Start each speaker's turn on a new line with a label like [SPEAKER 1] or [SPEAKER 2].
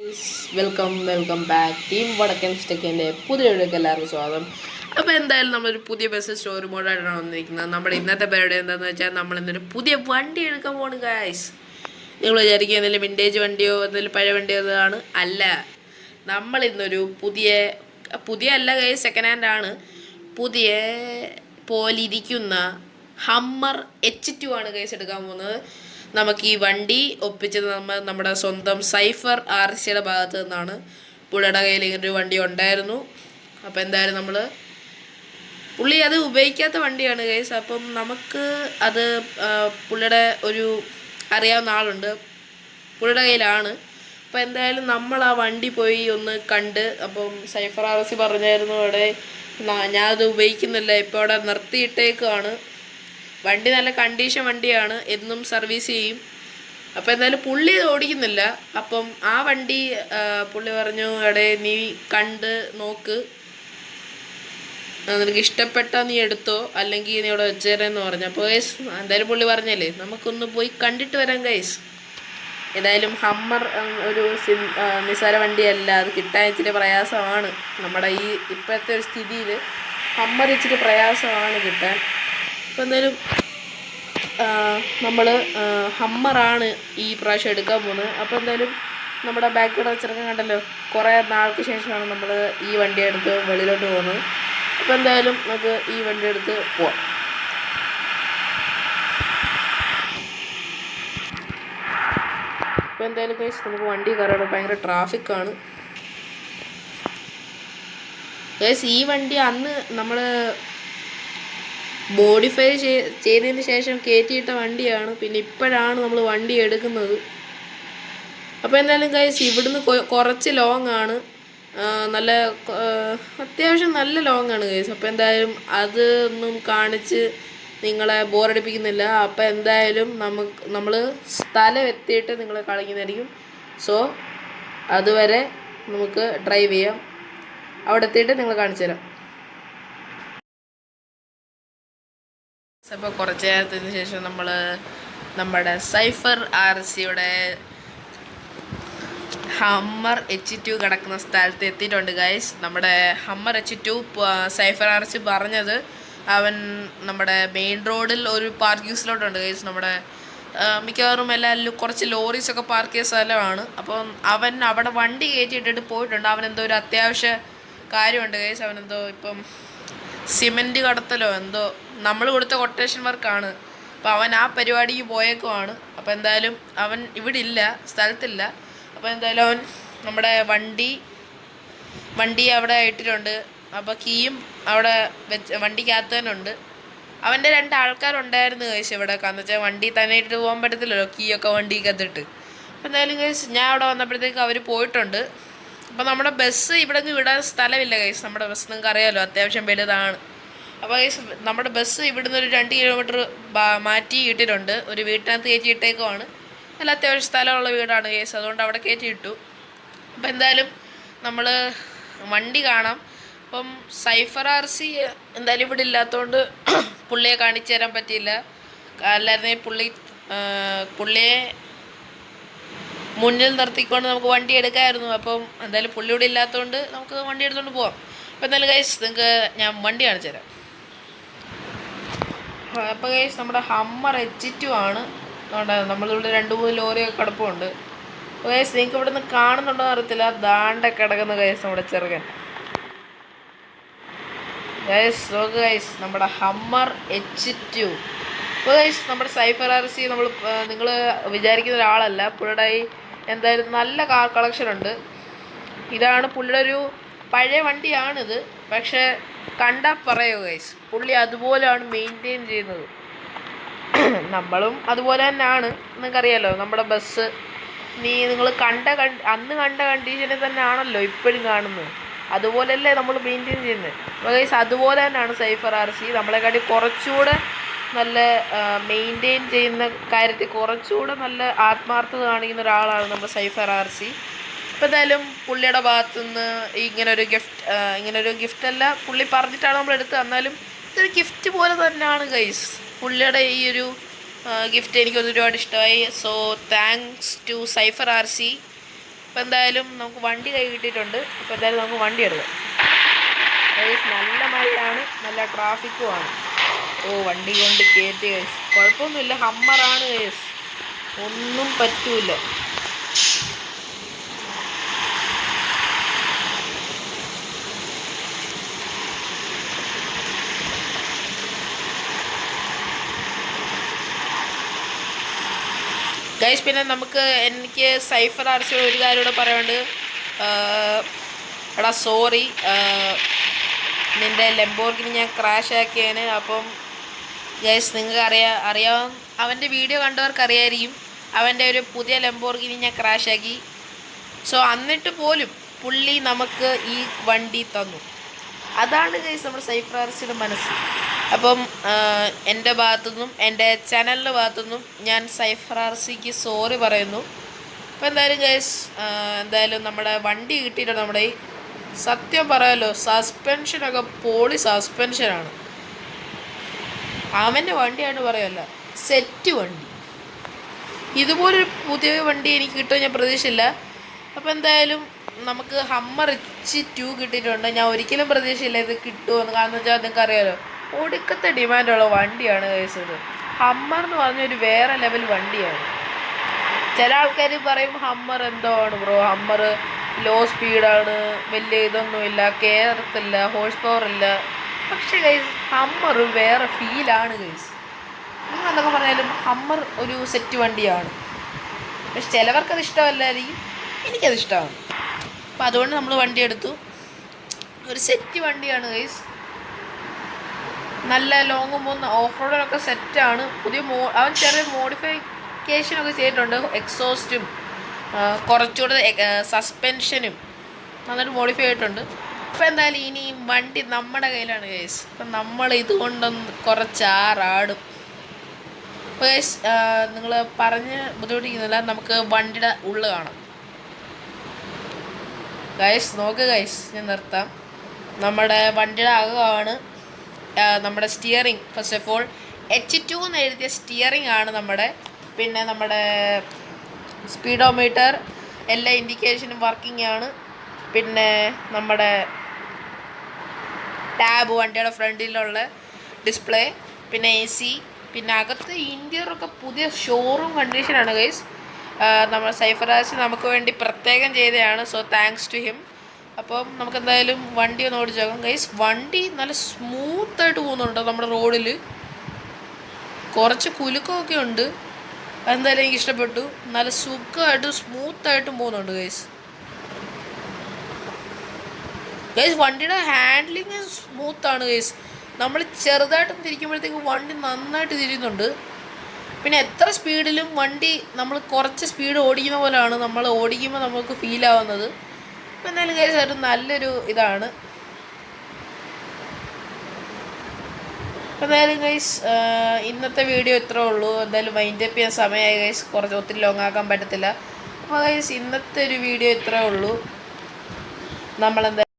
[SPEAKER 1] Welcome back team വടക്കൻ സ്റ്റെക്കിൻ്റെ പുതിയ വീഡിയോക്ക് എല്ലാവർക്കും സ്വാഗതം. അപ്പോൾ എന്തായാലും നമ്മളൊരു പുതിയ ബസ് ഷോറൂമോടായിട്ടാണ് വന്നിരിക്കുന്നത്. നമ്മുടെ ഇന്നത്തെ പരിപാടി എന്താണെന്ന് വെച്ചാൽ നമ്മൾ ഇന്നൊരു പുതിയ വണ്ടി എടുക്കാൻ പോകണം ഗായ്സ്. നിങ്ങൾ വിചാരിക്കുക എന്തെങ്കിലും വിൻറ്റേജ് വണ്ടിയോ എന്തെങ്കിലും പഴയ വണ്ടിയോ ആണ്? അല്ല, നമ്മളിന്നൊരു പുതിയ അല്ല ഗായ്സ്, സെക്കൻഡ് ഹാൻഡ് ആണ്. പുതിയ പോലിരിക്കുന്ന ഹമ്മർ H2 ആണ് ഗായ്സ് എടുക്കാൻ പോകുന്നത്. നമുക്ക് ഈ വണ്ടി ഒപ്പിച്ചത് നമ്മുടെ സ്വന്തം സൈഫർ RCയുടെ ഭാഗത്ത് നിന്നാണ്. പുള്ളിയുടെ കയ്യിൽ ഇങ്ങനൊരു വണ്ടി ഉണ്ടായിരുന്നു. അപ്പോൾ എന്തായാലും പുള്ളി അത് ഉപയോഗിക്കാത്ത വണ്ടിയാണ് ഗൈസ്. അപ്പം നമുക്ക് അത് പുള്ളിയുടെ ഒരു അറിയാവുന്ന ആളുണ്ട്, പുള്ളിയുടെ കയ്യിലാണ്. അപ്പോൾ എന്തായാലും നമ്മൾ ആ വണ്ടി പോയി ഒന്ന് കണ്ട്, അപ്പം സൈഫർ RC പറഞ്ഞായിരുന്നു അവിടെ ഞാനത് ഉപയോഗിക്കുന്നില്ല, ഇപ്പോൾ അവിടെ നിർത്തിയിട്ടേക്കാണ്. വണ്ടി നല്ല കണ്ടീഷൻ വണ്ടിയാണ്, എന്നും സർവീസ് ചെയ്യും. അപ്പോൾ എന്തായാലും പുള്ളി ഇത് ഓടിക്കുന്നില്ല. അപ്പം ആ വണ്ടി പുള്ളി പറഞ്ഞു, എടേ നീ കണ്ട് നോക്ക്, നിനക്ക് ഇഷ്ടപ്പെട്ടാൽ നീ എടുത്തോ, അല്ലെങ്കിൽ നീ ഇവിടെ വെച്ചേരെന്ന് പറഞ്ഞു. അപ്പോൾ ഗൈസ് എന്തായാലും പുള്ളി പറഞ്ഞല്ലേ, നമുക്കൊന്ന് പോയി കണ്ടിട്ട് വരാം ഗൈസ്. ഏതായാലും ഹമ്മർ ഒരു നിസ്സാര വണ്ടിയല്ല, അത് കിട്ടാൻ ഇച്ചിരി പ്രയാസമാണ്. നമ്മുടെ ഈ ഇപ്പോഴത്തെ ഒരു സ്ഥിതിയിൽ ഹമ്മർ ഇച്ചിരി പ്രയാസമാണ് കിട്ടാൻ. അപ്പോൾ എന്തായാലും നമ്മൾ ഹമ്മറാണ് ഈ പ്രാവശ്യം എടുക്കാൻ പോകുന്നത്. അപ്പോൾ എന്തായാലും നമ്മുടെ ബാക്കിയുടെ ചെറുക്കൻ കണ്ടല്ലോ, കുറേ നാൾക്ക് ശേഷമാണ് നമ്മൾ ഈ വണ്ടി എടുത്ത് വെളിയിലോട്ട് പോകുന്നത്. അപ്പോൾ എന്തായാലും നമുക്ക് ഈ വണ്ടി എടുത്ത് പോവാം. അപ്പോൾ എന്തായാലും ഗൈസ് നമുക്ക് വണ്ടി കയറണം, ഭയങ്കര ട്രാഫിക്കാണ് ഗൈസ്. ഈ വണ്ടി അന്ന് നമ്മൾ മോഡിഫൈ ചെയ്തതിന് ശേഷം കയറ്റിയിട്ട വണ്ടിയാണ്, പിന്നെ ഇപ്പോഴാണ് നമ്മൾ വണ്ടി എടുക്കുന്നത്. അപ്പോൾ എന്തായാലും ഗൈസ് ഇവിടുന്ന് കുറച്ച് ലോങ് ആണ്, നല്ല അത്യാവശ്യം നല്ല ലോങ് ആണ് ഗൈസ്. അപ്പോൾ എന്തായാലും അതൊന്നും കാണിച്ച് നിങ്ങളെ ബോറടിപ്പിക്കുന്നില്ല. അപ്പോൾ എന്തായാലും നമ്മൾ സ്ഥലം എത്തിയിട്ട് നിങ്ങളെ കളിക്കുന്നതായിരിക്കും. സോ അതുവരെ നമുക്ക് ഡ്രൈവ് ചെയ്യാം, അവിടെ എത്തിയിട്ട് നിങ്ങൾ കാണിച്ചു തരാം. അപ്പോൾ കുറച്ച് നേരത്തിന് ശേഷം നമ്മൾ നമ്മുടെ സൈഫർ RCയുടെ ഹമ്മർ H2 കിടക്കുന്ന സ്ഥലത്ത് എത്തിയിട്ടുണ്ട് ഗൈസ്. നമ്മുടെ ഹമ്മർ H2 സൈഫർ RC പറഞ്ഞത് അവൻ നമ്മുടെ മെയിൻ റോഡിൽ ഒരു പാർക്കിംഗ് സ്ലോട്ടുണ്ട് ഗൈസ്. നമ്മുടെ മിക്കവാറും എല്ലാം കുറച്ച് ലോറീസൊക്കെ പാർക്ക് ചെയ്ത സ്ഥലമാണ്. അപ്പം അവൻ അവിടെ വണ്ടി കയറ്റിയിട്ടിട്ട് പോയിട്ടുണ്ട്. അവനെന്തോ ഒരു അത്യാവശ്യ കാര്യമുണ്ട് ഗൈസ്. അവനെന്തോ ഇപ്പം സിമെൻറ്റ് കടത്തലോ എന്തോ നമ്മൾ കൊടുത്ത കൊട്ടേഷൻ വർക്കാണ്. അപ്പോൾ അവൻ ആ പരിപാടിക്ക് പോയേക്കുവാണ്. അപ്പോൾ എന്തായാലും അവൻ ഇവിടെ ഇല്ല, സ്ഥലത്തില്ല. അപ്പോൾ എന്തായാലും അവൻ നമ്മുടെ വണ്ടി അവിടെ ഇട്ടിട്ടുണ്ട്. അപ്പോൾ കീയും അവിടെ വണ്ടിക്കകത്ത് തന്നെ ഉണ്ട്. അവൻ്റെ 2 ആൾക്കാരുണ്ടായിരുന്നു കഴിച്ച് ഇവിടെ. കാരണം വെച്ചാൽ വണ്ടി തന്നെ ഇട്ടിട്ട് പോകാൻ പറ്റത്തില്ലല്ലോ, കീയൊക്കെ വണ്ടിക്കകത്തിട്ട്. അപ്പോൾ എന്തായാലും കഴിച്ച് ഞാൻ അവിടെ വന്നപ്പോഴത്തേക്ക് അവർ പോയിട്ടുണ്ട്. അപ്പോൾ നമ്മുടെ ബസ് ഇവിടെ നിന്ന് വിടാൻ സ്ഥലമില്ല ഗൈസ്. നമ്മുടെ ബസ് നിങ്ങൾക്ക് അറിയാമല്ലോ, അത്യാവശ്യം വലുതാണ്. അപ്പോൾ ഗൈസ് നമ്മുടെ ബസ് ഇവിടുന്ന് ഒരു 2 കിലോമീറ്റർ മാറ്റി ഇട്ടിട്ടുണ്ട്. ഒരു വീട്ടിനകത്ത് കയറ്റിയിട്ടേക്കുമാണ്. നല്ല അത്യാവശ്യം സ്ഥലമുള്ള വീടാണ് ഗൈസ്, അതുകൊണ്ട് അവിടെ കയറ്റിയിട്ടു. അപ്പോൾ എന്തായാലും നമ്മൾ വണ്ടി കാണാം. അപ്പം സൈഫർ RC എന്തായാലും ഇവിടെ ഇല്ലാത്തതുകൊണ്ട് പുള്ളിയെ കാണിച്ചു തരാൻ പറ്റിയില്ല. അല്ലായിരുന്നെങ്കിൽ പുള്ളിയെ മുന്നിൽ നിർത്തിക്കൊണ്ട് നമുക്ക് വണ്ടി എടുക്കാമായിരുന്നു. അപ്പം എന്തായാലും പുള്ളിയോടെ ഇല്ലാത്തതുകൊണ്ട് നമുക്ക് വണ്ടി എടുത്തുകൊണ്ട് പോവാം. അപ്പോൾ എന്തായാലും ഗൈസ് നിങ്ങൾക്ക് ഞാൻ വണ്ടി കാണിച്ചു തരാം. അപ്പോൾ ഗൈസ് നമ്മുടെ ഹമ്മർ H2 ആണ്. നമ്മളിവിടെ 2-3 ലോറിയൊക്കെ കിടപ്പുണ്ട്. അപ്പോൾ ഗൈസ് നിങ്ങൾക്ക് ഇവിടെ നിന്ന് കാണുന്നുണ്ടോ എന്ന് അറിയത്തില്ല, ദാണ്ട കിടക്കുന്ന ഗൈസ് നമ്മുടെ ചെറുക്കൻ ഗൈസ്. നോക്ക് ഗൈസ് നമ്മുടെ ഹമ്മർ H2. അപ്പോൾ ഗൈസ് നമ്മുടെ സൈഫർ RC നിങ്ങൾ വിചാരിക്കുന്ന ഒരാളല്ല. പുള്ളിയുടെ എന്തായാലും നല്ല കാർ കളക്ഷൻ ഉണ്ട്. ഇതാണ് പുള്ളിയുടെ ഒരു പഴയ വണ്ടിയാണിത്. പക്ഷേ കണ്ടാൽ പറയുമോ ഗൈസ്, പുള്ളി അതുപോലെയാണ് മെയിൻറ്റെയിൻ ചെയ്യുന്നത്. നമ്മളും അതുപോലെ തന്നെയാണ്, നിങ്ങൾക്കറിയാമല്ലോ. നമ്മുടെ ബസ് നിങ്ങൾ അന്ന് കണ്ട കണ്ടീഷനിൽ തന്നെ ആണല്ലോ ഇപ്പോഴും കാണുന്നത്. അതുപോലെയല്ലേ നമ്മൾ മെയിൻറ്റെയിൻ ചെയ്യുന്നത്. അപ്പോൾ ഗൈസ് അതുപോലെ തന്നെയാണ് സൈഫർ RC. നമ്മളെക്കാട്ടി കുറച്ചുകൂടെ നല്ല മെയിൻറ്റെയിൻ ചെയ്യുന്ന കാര്യത്തിൽ കുറച്ചുകൂടെ നല്ല ആത്മാർത്ഥത കാണിക്കുന്ന ഒരാളാണ് നമ്മുടെ സൈഫർ RC. അപ്പോൾ എന്തായാലും പുള്ളിയുടെ ഭാഗത്തുനിന്ന് ഇങ്ങനൊരു ഗിഫ്റ്റല്ല, പുള്ളി പറഞ്ഞിട്ടാണ് നമ്മൾ എടുത്തത്. എന്നാലും ഇതൊരു ഗിഫ്റ്റ് പോലെ തന്നെയാണ് ഗൈസ്. പുള്ളിയുടെ ഈ ഒരു ഗിഫ്റ്റ് എനിക്ക് ഒരുപാട് ഇഷ്ടമായി. സോ താങ്ക്സ് ടു സൈഫർ RC. അപ്പോൾ എന്തായാലും നമുക്ക് വണ്ടി കൈ കിട്ടിയിട്ടുണ്ട്. അപ്പോൾ എന്തായാലും നമുക്ക് വണ്ടി എടുക്കാം. നല്ല മഴയാണ്, നല്ല ട്രാഫിക്കുമാണ്. വണ്ടി കൊണ്ട് കയറ്റി ഗൈസ്. കുഴപ്പമൊന്നുമില്ല, ഹമ്മറാണ് ഗൈസ്, ഒന്നും പറ്റൂല. ഗൈസ് പിന്നെ എനിക്ക് സൈഫർ ആർസിയോട് ഒരു കാര്യം കൂടെ പറയാനുണ്ട്. എടാ സോറി, നിൻ്റെ ലംബോർഗിനി ഞാൻ ക്രാഷ് ആക്കിയതിന്. അപ്പം ഗൈസ് നിങ്ങൾക്ക് അറിയാം, അവൻ്റെ വീഡിയോ കണ്ടവർക്ക് അറിയായിരിക്കും, അവൻ്റെ ഒരു പുതിയ ലംബോർഗിനി ഞാൻ ക്രാഷ് ആക്കി. സോ എന്നിട്ട് പോലും പുള്ളി നമുക്ക് ഈ വണ്ടി തന്നു. അതാണ് ഗൈസ് നമ്മുടെ സൈഫർ ആർസിയുടെ മനസ്സ്. അപ്പം എൻ്റെ ഭാഗത്തുനിന്നും എൻ്റെ ചാനലിൻ്റെ ഭാഗത്തുനിന്നും ഞാൻ സൈഫർ ആർസിക്ക് സോറി പറയുന്നു. അപ്പോൾ എന്തായാലും ഗൈസ്, എന്തായാലും നമ്മുടെ വണ്ടി കിട്ടിയിട്ടുണ്ട്. നമ്മുടെ ഈ സത്യം പറയാമല്ലോ, സസ്പെൻഷനൊക്കെ പൊളി സസ്പെൻഷനാണ്. അവൻ്റെ വണ്ടിയാണ് പറയുമല്ല, സെറ്റ് വണ്ടി. ഇതുപോലൊരു പുതിയ വണ്ടി എനിക്ക് കിട്ടുമെന്ന് ഞാൻ പ്രതീക്ഷയില്ല. അപ്പോൾ എന്തായാലും നമുക്ക് ഹമ്മർ H2 കിട്ടിയിട്ടുണ്ട്. ഞാൻ ഒരിക്കലും പ്രതീക്ഷയില്ല ഇത് കിട്ടുമെന്ന്. കാരണം വെച്ചാൽ നിങ്ങൾക്ക് അറിയാമല്ലോ, ഒടുക്കത്തെ ഡിമാൻഡുള്ള വണ്ടിയാണ് ഗൈസ് ഇത്. ഹമ്മർ എന്ന് പറഞ്ഞൊരു വേറെ ലെവൽ വണ്ടിയാണ്. ചില ആൾക്കാർ പറയും ഹമ്മർ എന്തോ ആണ് ബ്രോ, ഹമ്മർ ലോ സ്പീഡാണ്, വലിയ ഇതൊന്നുമില്ല, കയറത്തില്ല, ഹോഴ്സ് പവർ ഇല്ല. പക്ഷേ ഗൈസ് ഹമ്മർ വേറെ ഫീലാണ് ഗൈസ്. നിങ്ങൾ എന്തൊക്കെ പറഞ്ഞാലും ഹമ്മർ ഒരു സെറ്റ് വണ്ടിയാണ്. പക്ഷെ ചിലവർക്കത് ഇഷ്ടമല്ലായിരിക്കും, എനിക്കത് ഇഷ്ടമാണ്. അപ്പോൾ അതുകൊണ്ട് നമ്മൾ വണ്ടി എടുത്തു. ഒരു സെറ്റ് വണ്ടിയാണ് ഗൈസ്. നല്ല ലോങ് പോകുന്ന ഓഫ് റോഡിനൊക്കെ സെറ്റാണ്. അവൻ ചെറിയ മോഡിഫിക്കേഷനൊക്കെ ചെയ്തിട്ടുണ്ട്. എക്സോസ്റ്റും കുറച്ചുകൂടെ സസ്പെൻഷനും നന്നായിട്ട് മോഡിഫൈ ചെയ്തിട്ടുണ്ട്. അപ്പോൾ എന്തായാലും ഇനി വണ്ടി നമ്മുടെ കയ്യിലാണ് ഗൈസ്. അപ്പം നമ്മൾ ഇതുകൊണ്ടൊന്ന് കുറച്ച് ആറാടും. അപ്പോൾ ഗൈസ് നിങ്ങൾ പറഞ്ഞ് ബുദ്ധിമുട്ടിക്കുന്നില്ല, നമുക്ക് വണ്ടിയുടെ ഉള്ളിൽ കാണാം. ഗൈസ് നോക്ക് ഗൈസ്, ഞാൻ നിർത്താം. നമ്മുടെ വണ്ടിയുടെ അകമാണ് നമ്മുടെ steering. First of all H2 എന്ന് എഴുതിയ സ്റ്റിയറിങ് ആണ് നമ്മുടെ. പിന്നെ നമ്മുടെ സ്പീഡോമീറ്റർ എല്ലാ ഇൻഡിക്കേഷനും വർക്കിംഗ് ആണ്. പിന്നെ നമ്മുടെ ടാബ്, വണ്ടിയുടെ ഫ്രണ്ടിലുള്ള ഡിസ്പ്ലേ, പിന്നെ AC, പിന്നെ അകത്ത് ഇൻറ്റീരിയറൊക്കെ പുതിയ ഷോറൂം കണ്ടീഷനാണ് ഗൈസ്. നമ്മുടെ സൈഫർ ആർസി നമുക്ക് വേണ്ടി പ്രത്യേകം ചെയ്തതാണ്. So thanks to him. അപ്പം നമുക്ക് എന്തായാലും വണ്ടി ഒന്ന് ഓടിച്ച് നോക്കാം ഗൈസ്. വണ്ടി നല്ല സ്മൂത്തായിട്ട് പോകുന്നുണ്ട്. നമ്മുടെ റോഡിൽ കുറച്ച് കുലുക്കമൊക്കെ ഉണ്ട്, എന്തായാലും എനിക്ക് ഇഷ്ടപ്പെട്ടു. നല്ല സുഖമായിട്ടും സ്മൂത്തായിട്ടും പോകുന്നുണ്ട് ഗൈസ്. വണ്ടിയുടെ ഹാൻഡ്ലിങ് സ്മൂത്താണ് ഗൈസ്. നമ്മൾ ചെറുതായിട്ടൊന്ന് തിരിക്കുമ്പോഴത്തേക്ക് വണ്ടി നന്നായിട്ട് തിരിയുന്നുണ്ട്. പിന്നെ എത്ര സ്പീഡിലും വണ്ടി നമ്മൾ കുറച്ച് സ്പീഡ് ഓടിക്കുന്ന പോലെയാണ് നമ്മൾ ഓടിക്കുമ്പോൾ നമുക്ക് ഫീൽ ആവുന്നത്. അപ്പോൾ എന്തായാലും ഗൈസ് ഒരു നല്ലൊരു ഇതാണ്. അപ്പോൾ എന്തായാലും ഗൈസ് ഇന്നത്തെ വീഡിയോ ഇത്രേ ഉള്ളൂ. എന്തായാലും വൈൻഡ് അപ്പ് ചെയ്യാൻ സമയമായി ഗൈസ്, കുറച്ച് ഒത്തിരി ലോങ് ആക്കാൻ പറ്റത്തില്ല. അപ്പോൾ ഗൈസ് ഇന്നത്തെ ഒരു വീഡിയോ ഇത്രേ ഉള്ളൂ. നമ്മളെന്തായാലും